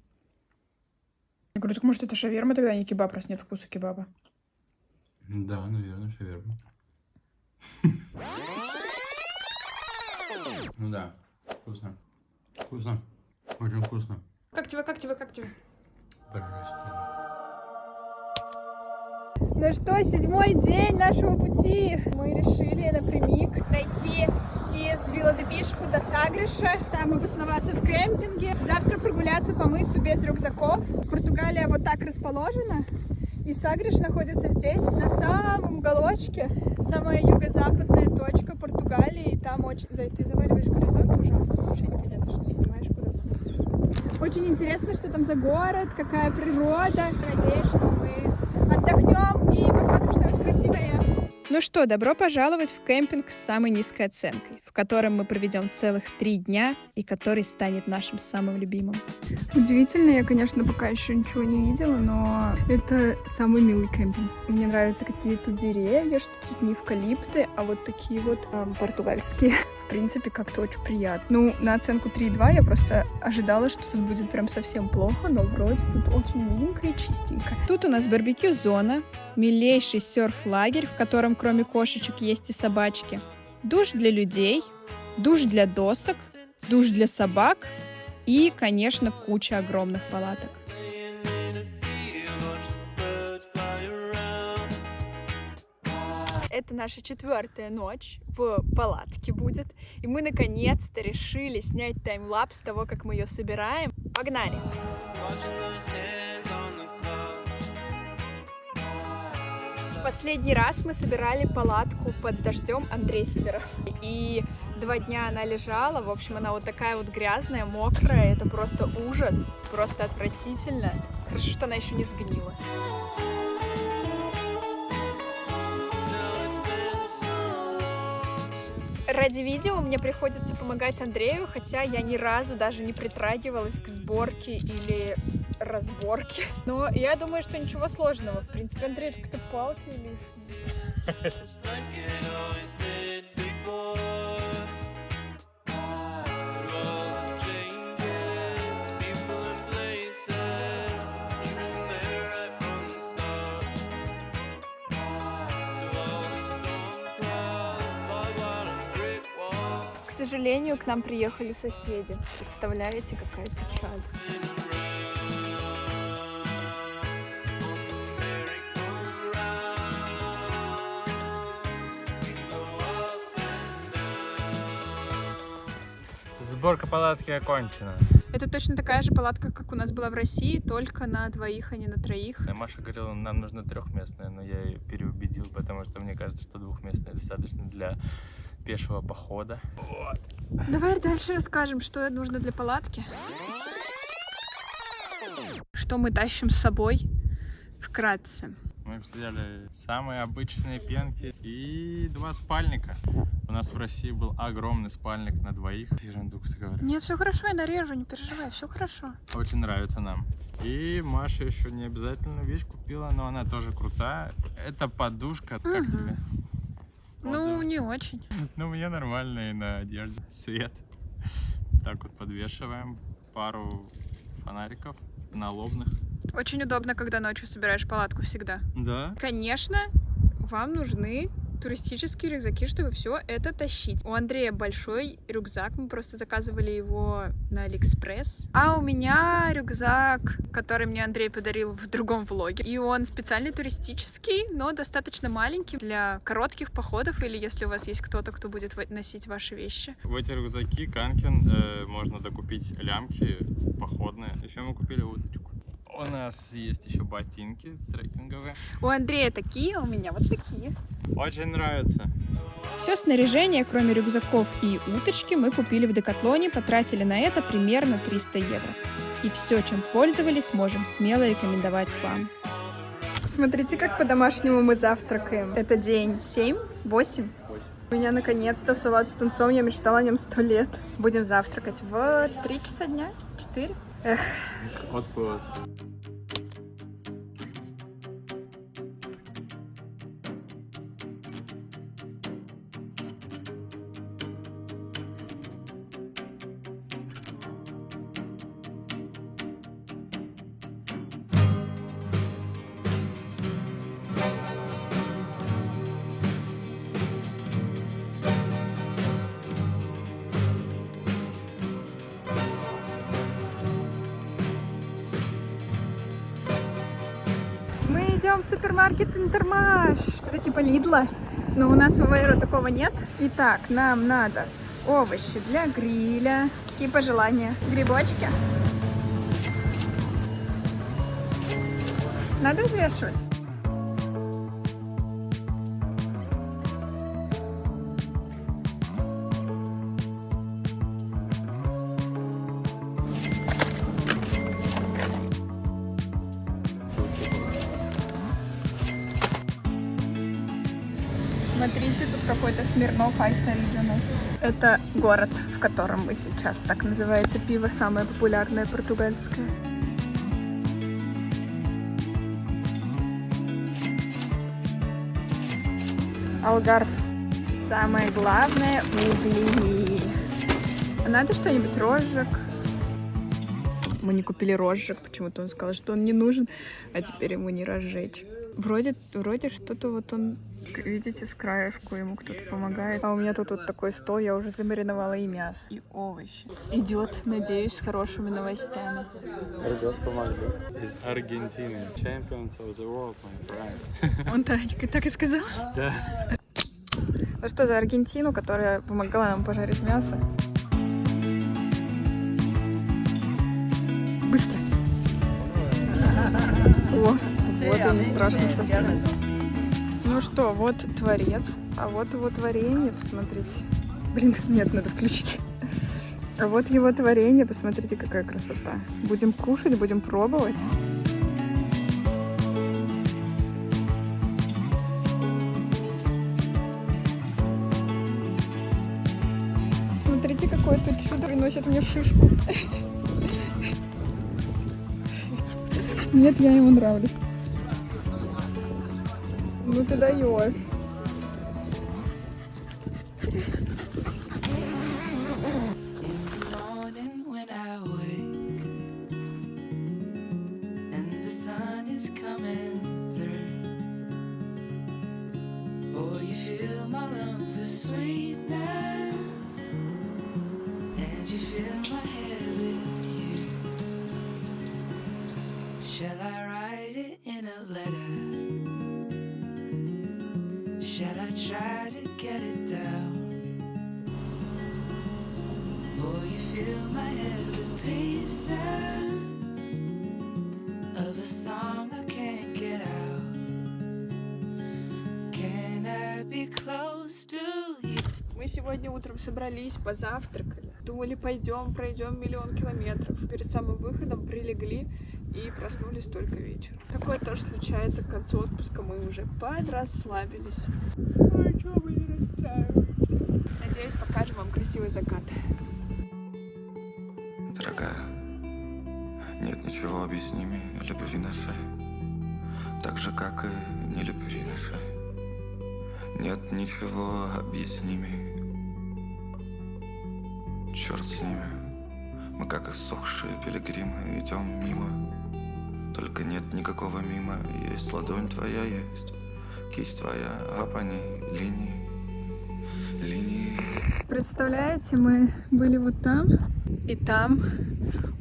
Я говорю, так может это шаверма тогда, а не кебаб, раз нет вкуса кебаба? Да, наверное, шаверма. Ну да, вкусно. Вкусно. Очень вкусно. Как тебе? Божественно. Ну что, 7-й день нашего пути. Мы решили напрямик дойти из Вила-де-Бишпу до Сагреша, там обосноваться в кемпинге, завтра прогуляться по мысу без рюкзаков. Португалия вот так расположена, и Сагреш находится здесь, на самом уголочке, самая юго-западная точка Португалии, и там очень... Ты заваливаешь горизонт ужасно, вообще непонятно, что снимаешь, куда смотришь. Очень интересно, что там за город, какая природа. Надеюсь, что мы отдохнем и посмотрим что-нибудь красивое. Ну что, добро пожаловать в кемпинг с самой низкой оценкой, в котором мы проведем целых 3 дня и который станет нашим самым любимым. Удивительно, я, конечно, пока еще ничего не видела, но это самый милый кемпинг. Мне нравятся какие тут деревья, что тут не эвкалипты, а вот такие вот португальские. В принципе, как-то очень приятно. Ну, на оценку 3,2 я просто ожидала, что тут будет прям совсем плохо, но вроде тут очень миленько и чистенько. Тут у нас барбекю-зона, милейший серф-лагерь, в котором кроме кошечек есть и собачки, душ для людей, душ для досок, душ для собак и, конечно, куча огромных палаток. Это наша 4-я ночь в палатке будет, и мы наконец-то решили снять таймлапс того, как мы ее собираем. Последний раз мы собирали палатку под дождем, Андрей собирал. И 2 дня она лежала, в общем, она вот такая вот грязная, мокрая, это просто ужас, просто отвратительно. Хорошо, что она еще не сгнила. Ради видео мне приходится помогать Андрею, хотя я ни разу даже не притрагивалась к сборке или разборке. Но я думаю, что ничего сложного. В принципе, Андрей, как-то палки лишние. К сожалению, к нам приехали соседи. Представляете, какая печаль. Сборка палатки окончена. Это точно такая же палатка, как у нас была в России, только на 2, а не на 3. Маша говорила, нам нужно 3-местная, но я ее переубедил, потому что мне кажется, что 2-местная достаточно для пешего похода. Вот. Давай дальше расскажем, что нужно для палатки. Что мы тащим с собой вкратце. Мы взяли самые обычные пенки и 2 спальника. У нас в России был огромный спальник на 2. Ерунду ты говоришь. Нет, все хорошо, я нарежу, не переживай, все хорошо. Очень нравится нам. И Маша еще не обязательно вещь купила, но она тоже крутая. Это подушка. Как тебе? Ну, Отзывы? не очень. Ну, мне нормально и на одежде. Свет. Так вот подвешиваем. Пару фонариков налобных. Очень удобно, когда ночью собираешь палатку всегда. Да. Конечно, вам нужны туристические рюкзаки, чтобы все это тащить. У Андрея большой рюкзак, мы просто заказывали его на Алиэкспресс. А у меня рюкзак, который мне Андрей подарил в другом влоге. И он специальный туристический, но достаточно маленький для коротких походов или если у вас есть кто-то, кто будет носить ваши вещи. В эти рюкзаки Канкин можно докупить лямки походные. Еще мы купили удочку. У нас есть еще ботинки трекинговые. У Андрея такие, у меня вот такие. Очень нравится. Все снаряжение, кроме рюкзаков и уточки, мы купили в Декатлоне, потратили на это примерно 300 евро. И все, чем пользовались, можем смело рекомендовать вам. Смотрите, как по-домашнему мы завтракаем. Это день 7, 8. У меня наконец-то салат с тунцом, я мечтала о нем 100 лет. Будем завтракать в 3 часа дня, 4. Эх. Вот просто. Идем в супермаркет Интермаш. Что-то типа Лидла. Но у нас в Авейро такого нет. Итак, нам надо овощи для гриля. Какие пожелания? Грибочки. Надо взвешивать? Смотрите, тут какой-то Смирнов Айс Оригинал. Это город, в котором мы сейчас. Так называется пиво, самое популярное португальское. Алгарв. Самое главное — угли. Надо что-нибудь, розжиг? Мы не купили розжиг, почему-то он сказал, что он не нужен, а теперь ему не разжечь. Вроде что-то вот он, видите, с краешку ему кто-то помогает. А у меня тут вот такой стол, я уже замариновала и мясо, и овощи. Идет, надеюсь, с хорошими новостями. Ребят помогли. Из Аргентины. Champions of the world, my friend. Он так и сказал? Да. Ну что за Аргентину, которая помогала нам пожарить мясо? Быстро. О, вот и не страшно совсем. Ну что, вот творец, а вот его творение, посмотрите. Блин, нет, надо включить. А вот его творение, посмотрите, какая красота. Будем кушать, будем пробовать. Смотрите, какое тут чудо приносит мне шишку. Нет, я ему нравлюсь. Ну ты даешь. Shall I write it in a letter? Shall I try to get it down? Oh, you fill my head with pieces of a song I can't get out. Can I be close to you? Мы сегодня утром собрались, позавтракали. Думали, пойдем, пройдем 1 000 000 километров. Перед самым выходом прилегли и проснулись только вечером. Такое тоже случается к концу отпуска. Мы уже подрасслабились. Ой, чё мы не расстраиваемся. Надеюсь, покажем вам красивый закат. Дорогая, нет ничего объяснимее любви нашей, так же, как и не любви нашей. Нет ничего объяснимее. Черт с ними. Мы как иссохшие пилигримы идем мимо. Только нет никакого мимо. Есть ладонь твоя, есть кисть твоя, а по ней линии. Представляете, мы были вот там, и там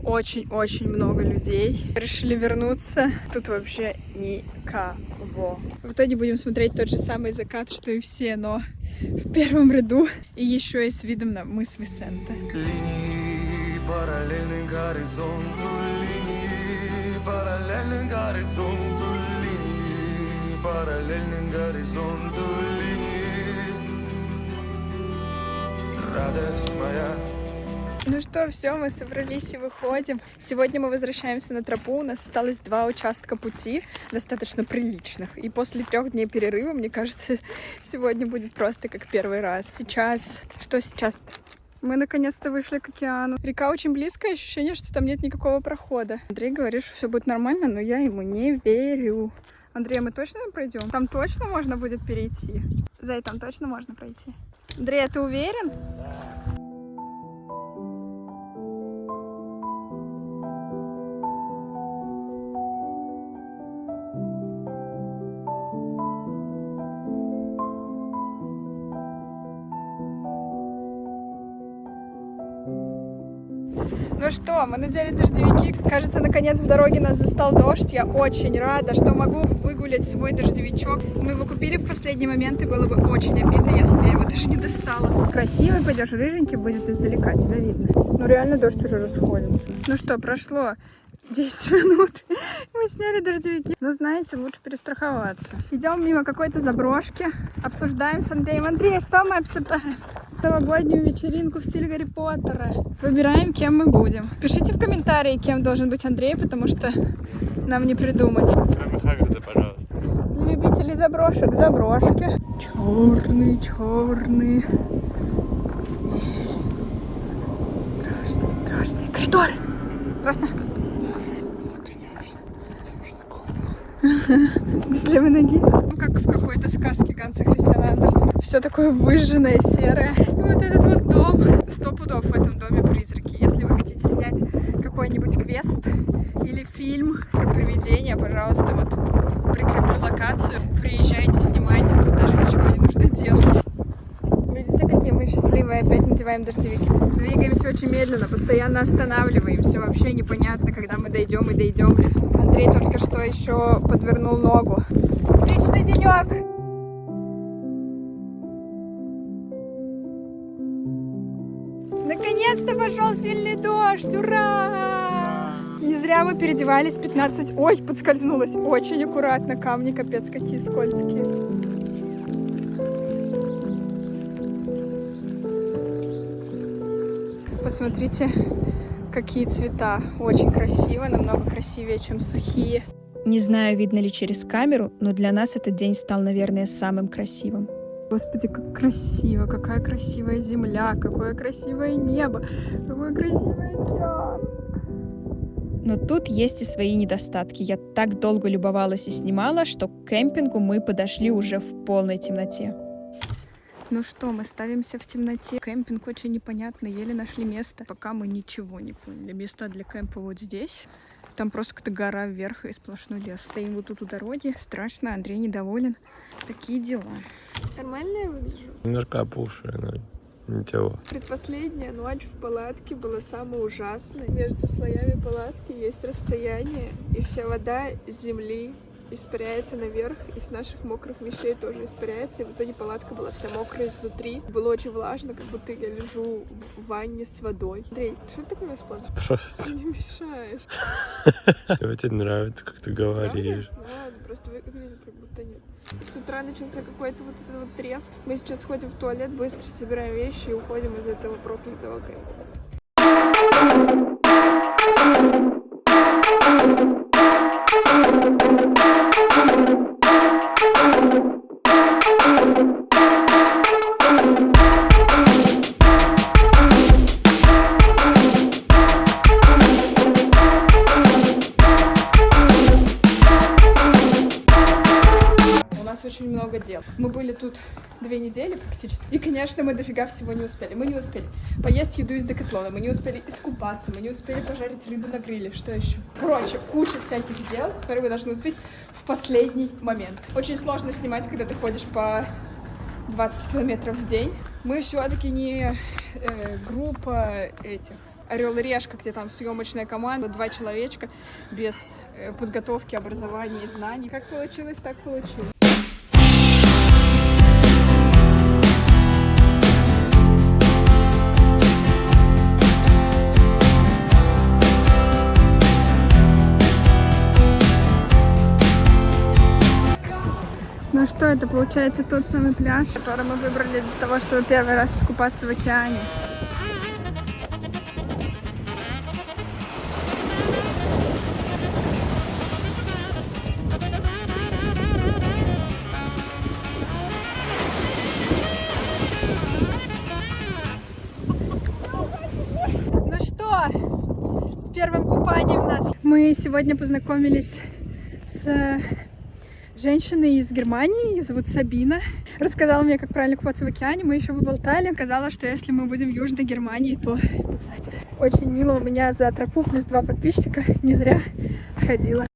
очень-очень много людей. Решили вернуться. Тут вообще никого. В итоге будем смотреть тот же самый закат, что и все, но в первом ряду. И еще и с видом на мыс Висенте. Линии параллельны горизонту, линии параллельны горизонту, линии параллельны горизонту, линии. Радость моя. Ну что, все, мы собрались и выходим. Сегодня мы возвращаемся на тропу. У нас осталось 2 участка пути, достаточно приличных. И после 3 дней перерыва, мне кажется, сегодня будет просто как первый раз. Сейчас... Что сейчас-то? Мы наконец-то вышли к океану. Река очень близкая, ощущение, что там нет никакого прохода. Андрей говорит, что все будет нормально, но я ему не верю. Андрей, мы точно пройдем? Там точно можно будет перейти? Зай, там точно можно пройти? Андрей, а ты уверен? Ну что, мы надели дождевики. Кажется, наконец в дороге нас застал дождь. Я очень рада, что могу выгулять свой дождевичок. Мы его купили в последний момент, и было бы очень обидно, если бы я его даже не достала. Красивый пойдешь, рыженький будет издалека, тебя видно. Ну реально дождь уже расходится. Ну что, прошло 10 минут. Мы сняли дождевики. Ну, знаете, лучше перестраховаться. Идем мимо какой-то заброшки. Обсуждаем с Андреем. Андрей, что мы обсуждаем? Новогоднюю вечеринку в стиле Гарри Поттера. Выбираем, кем мы будем. Пишите в комментарии, кем должен быть Андрей, потому что нам не придумать. Кроме Хагрида, пожалуйста. Для любителей заброшек, заброшки. Черный, черный. Страшные, страшные коридоры. Страшно? Без левой ноги. Ну, как в какой-то сказке Ганса Христиана Андерсена. Все такое выжженное, серое. И вот этот вот дом. 100 пудов в этом доме призраки. Если вы хотите снять какой-нибудь квест или фильм про привидения, пожалуйста, вот прикреплю локацию. Приезжайте, снимайте, тут даже ничего не нужно делать. Видите, какие мы счастливые. Опять надеваем дождевики. Двигаемся очень медленно, постоянно останавливаемся. Вообще непонятно, когда мы дойдем и дойдем ли. Андрей только что еще подвернул ногу. Отличный денек! Наконец-то пошел сильный дождь! Ура! Не зря мы переодевались 15... Ой, подскользнулась. Очень аккуратно. Камни капец какие скользкие. Посмотрите, какие цвета. Очень красиво, намного красивее, чем сухие. Не знаю, видно ли через камеру, но для нас этот день стал, наверное, самым красивым. Господи, как красиво, какая красивая земля, какое красивое небо, какой красивый океан. Но тут есть и свои недостатки. Я так долго любовалась и снимала, что к кемпингу мы подошли уже в полной темноте. Ну что, мы ставимся в темноте. Кемпинг очень непонятно, еле нашли место. Пока мы ничего не поняли. Места для кемпа вот здесь. Там просто какая-то гора вверх и сплошной лес. Стоим вот тут у дороги. Страшно, Андрей недоволен. Такие дела. Нормально я выгляжу? Немножко опухшая, но ничего. Предпоследняя ночь в палатке была самая ужасная. Между слоями палатки есть расстояние, и вся вода с земли испаряется наверх, и с наших мокрых вещей тоже испаряется, и в итоге палатка была вся мокрая изнутри. Было очень влажно, как будто я лежу в ванне с водой. Андрей, что ты такое используешь? Просто Ты не мешаешь. тебе нравится, как ты говоришь. Правда? Ну ладно, просто выглядит как будто нет. С утра начался какой-то вот этот вот треск. Мы сейчас ходим в туалет, быстро собираем вещи и уходим из этого проклятого кемпа. У нас очень много дел. Мы были тут 2 недели практически. И, конечно, мы дофига всего не успели. Мы не успели поесть еду из Декатлона, мы не успели искупаться, мы не успели пожарить рыбу на гриле. Что еще? Короче, куча всяких дел, которые вы должны успеть в последний момент. Очень сложно снимать, когда ты ходишь по 20 километров в день. Мы все-таки не группа этих Орел и Решка, где там съемочная команда, 2 человечка без подготовки, образования и знаний. Как получилось, так получилось. Ну что, это получается тот самый пляж, который мы выбрали для того, чтобы первый раз искупаться в океане. Ну что, с первым купанием у нас. Мы сегодня познакомились с женщиной из Германии, ее зовут Сабина. Рассказала мне, как правильно купаться в океане, мы еще поболтали. Сказала, что если мы будем в Южной Германии, то очень мило. У меня за тропу плюс 2 подписчика, не зря сходила.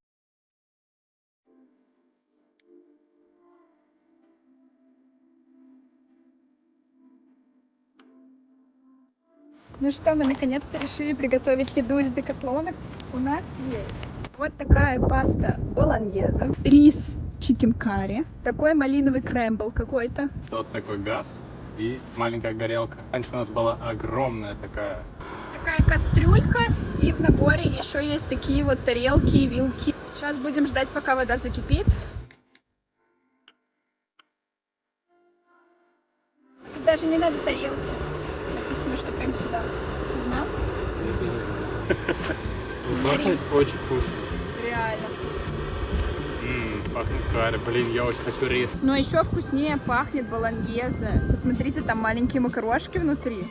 Ну что, мы наконец-то решили приготовить еду из Декатлона. У нас есть вот такая паста болоньезе, рис чикен карри, такой малиновый крэмбл какой-то. Вот такой газ и маленькая горелка. Раньше у нас была огромная такая. Такая кастрюлька, и в наборе еще есть такие вот тарелки и вилки. Сейчас будем ждать, пока вода закипит. Тут даже не надо тарелки. Написано, что прям сюда. Ты знал? Пахнет очень вкусно. Реально. Пахнет карри. Блин, я очень хочу рис. Но еще вкуснее пахнет болоньезе. Посмотрите, там маленькие макарошки внутри.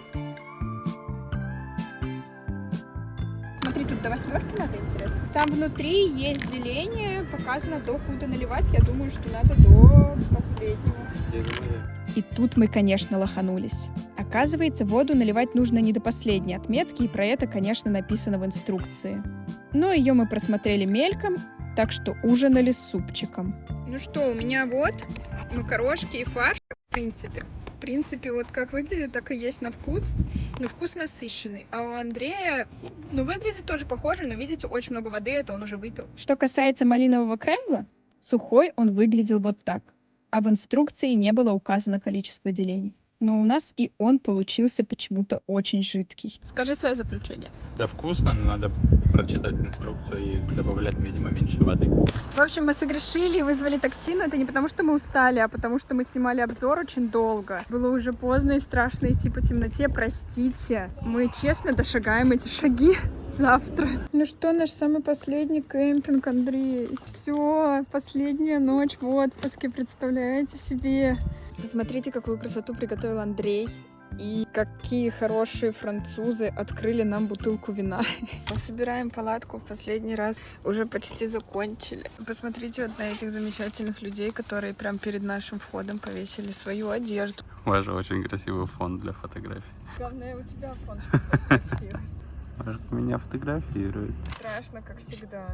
Смотри, тут до 8 надо, интересно. Там внутри есть деление, показано докуда наливать. Я думаю, что надо до последнего. И тут мы, конечно, лоханулись. Оказывается, воду наливать нужно не до последней отметки, и про это, конечно, написано в инструкции. Но ее мы просмотрели мельком, так что ужинали с супчиком. Ну что, у меня вот макарошки и фарш, в принципе. В принципе, вот как выглядит, так и есть на вкус. Но вкус насыщенный. А у Андрея, ну, выглядит тоже похоже, но, видите, очень много воды, это он уже выпил. Что касается малинового крэмбла, сухой он выглядел вот так. А в инструкции не было указано количество делений. Но у нас и он получился почему-то очень жидкий. Скажи свое заключение. Да, вкусно, но надо прочитать инструкцию и добавлять, видимо, меньше воды. В общем, мы согрешили и вызвали такси, но это не потому, что мы устали, а потому, что мы снимали обзор очень долго. Было уже поздно и страшно идти по темноте, простите. Мы честно дошагаем эти шаги завтра. Ну что, наш самый последний кемпинг, Андрей. Все, последняя ночь в отпуске, представляете себе. Посмотрите, какую красоту приготовил Андрей. И какие хорошие французы открыли нам бутылку вина. Мы собираем палатку в последний раз. Уже почти закончили. Посмотрите вот на этих замечательных людей, которые прям перед нашим входом повесили свою одежду. У вас же очень красивый фон для фотографий. Главное, у тебя фон красивый. Может, меня фотографируют? Страшно, как всегда.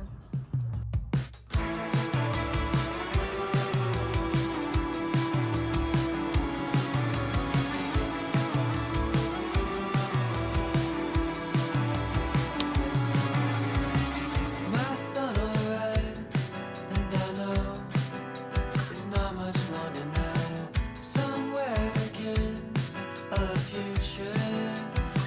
My sun will rise, and I know it's not much longer now. Somewhere begins a future,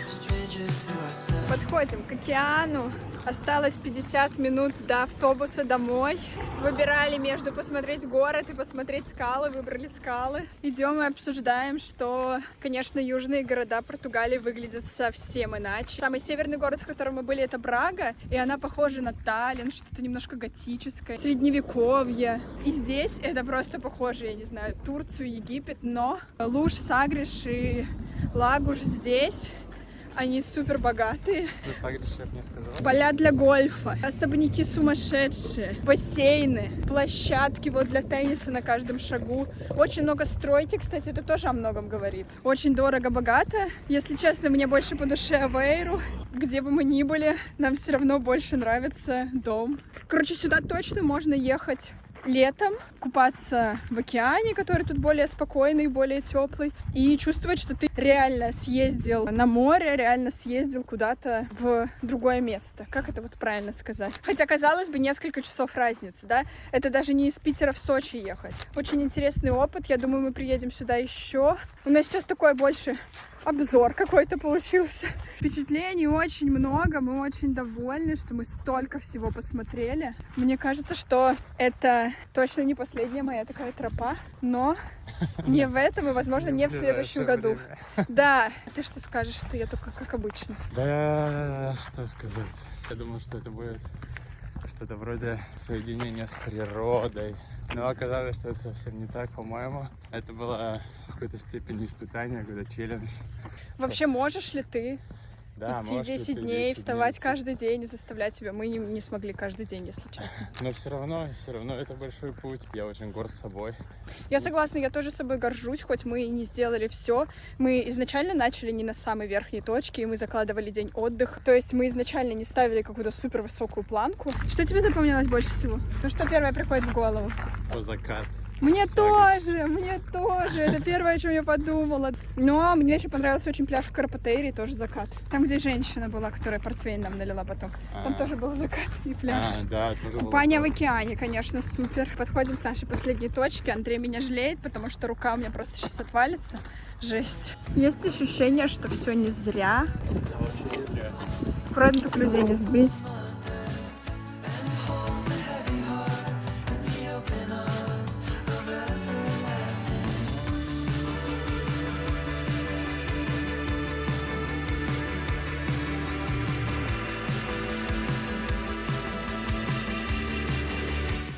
stranger to ourselves. Подходим к океану. Осталось 50 минут до автобуса домой. Выбирали между посмотреть город и посмотреть скалы. Выбрали скалы. Идем и обсуждаем, что, конечно, южные города Португалии выглядят совсем иначе. Самый северный город, в котором мы были, это Брага. И она похожа на Таллин, что-то немножко готическое, средневековье. И здесь это просто похоже, я не знаю, Турцию, Египет. Но Луж, Сагриш и Лагуш здесь... Они супер богатые. Поля для гольфа, особняки сумасшедшие, бассейны, площадки вот для тенниса на каждом шагу. Очень много стройки, кстати, это тоже о многом говорит. Очень дорого-богато. Если честно, мне больше по душе Авейру. Где бы мы ни были, нам все равно больше нравится дом. Короче, сюда точно можно ехать летом, купаться в океане, который тут более спокойный, более теплый, и чувствовать, что ты реально съездил на море, реально съездил куда-то в другое место. Как это вот правильно сказать? Хотя, казалось бы, несколько часов разницы, да? Это даже не из Питера в Сочи ехать. Очень интересный опыт. Я думаю, мы приедем сюда еще. У нас сейчас такой больше обзор какой-то получился. Впечатлений очень много, мы очень довольны, что мы столько всего посмотрели. Мне кажется, что это точно не последняя моя такая тропа, но не в этом и, возможно, не в следующем году. Да, ты что скажешь? Это я только как обычно. Да, что сказать. Я думал, что это будет что-то вроде соединения с природой. Но оказалось, что это совсем не так, по-моему. Это было в какой-то степени испытание, какой-то челлендж. Вообще, можешь ли ты Да, идти 10 дней, вставать каждый день и заставлять себя? Мы не смогли каждый день, если честно. Но все равно это большой путь. Я очень горд собой. Я согласна, я тоже собой горжусь, хоть мы и не сделали все. Мы изначально начали не на самой верхней точке, и мы закладывали день отдыха. То есть мы изначально не ставили какую-то супер высокую планку. Что тебе запомнилось больше всего? Ну что первое приходит в голову? Закат. Мне тоже. Это первое, о чем я подумала. Но мне еще понравился очень пляж в Карпатерии, тоже закат. Там, где женщина была, которая портвейн нам налила потом. Там тоже был закат и пляж. Да, тоже Купание в океане, конечно, супер. Подходим к нашей последней точке. Андрей меня жалеет, потому что рука у меня просто сейчас отвалится. Жесть. Есть ощущение, что все не зря. Аккуратно только людей не сбить.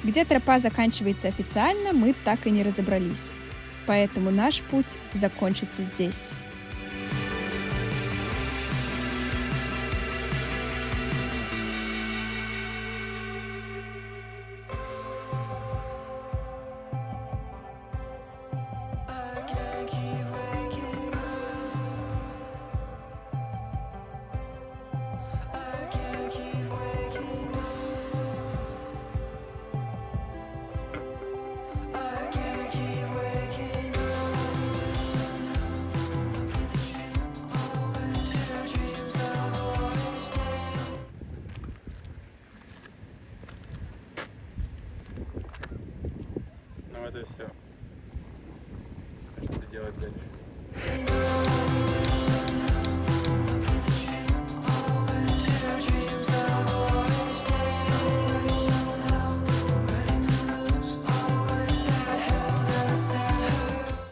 Где тропа заканчивается официально, мы так и не разобрались. Поэтому наш путь закончится здесь.